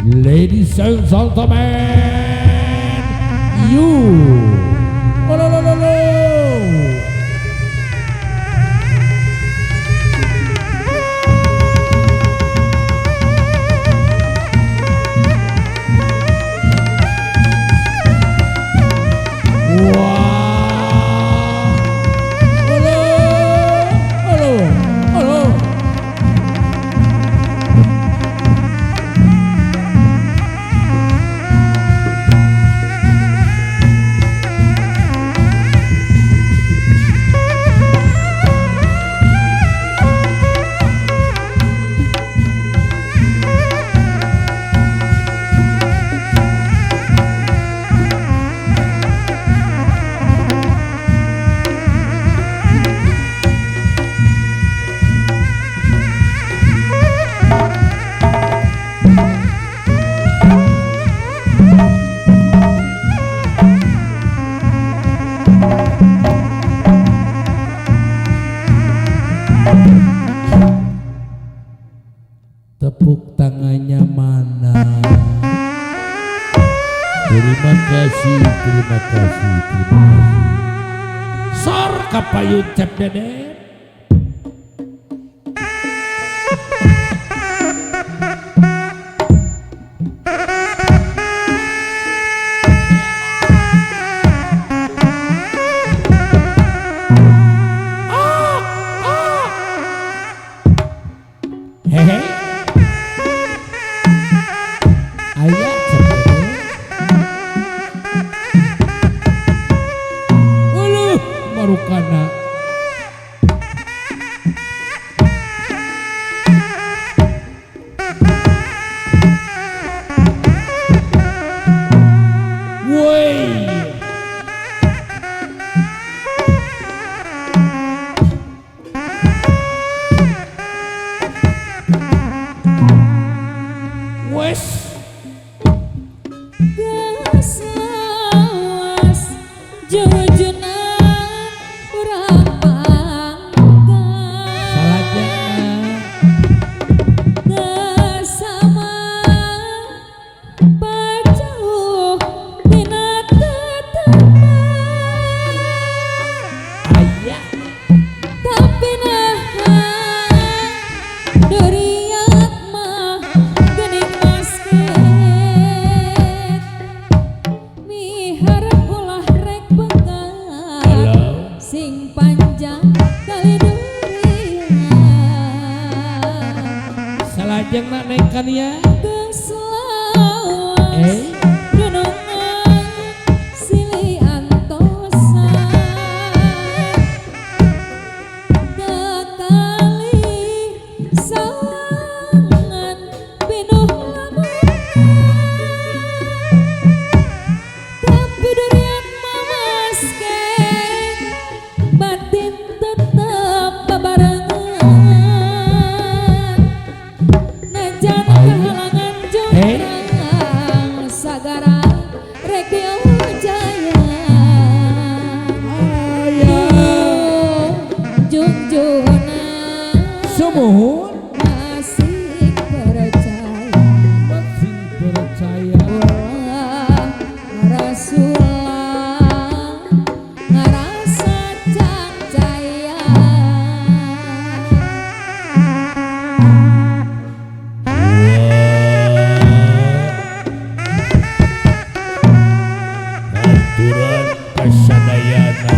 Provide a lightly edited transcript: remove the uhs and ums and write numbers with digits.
Ladies and gentlemen, you. Oh, no, no, no, no. Tepuk tangannya mana? Terima kasih, terima kasih, terima kasih. Sor kapayun cep dede. Hehe. Ayah cepet. Uluh marukana. Woi. Wes. Gasawas jujunan urang bangga Salahnya gasama pajauh dina tetepan ayah. tapi nahan duriat mah geuning basket miharep ulah rek begal Halo. sing panjang kali durian Salajeng nak naikkan ya. geus lawas Eh. dunungan silih antosan dakali sawangan pinuh lamunan tapi durian mamasken batin tetep babarengan najan kehalangan jurang sagara rek diojaya Ayah. junjuna Semohon masih percaya masih percaya. wah Rasulullah ngarasa cacaya Aturan kasadayana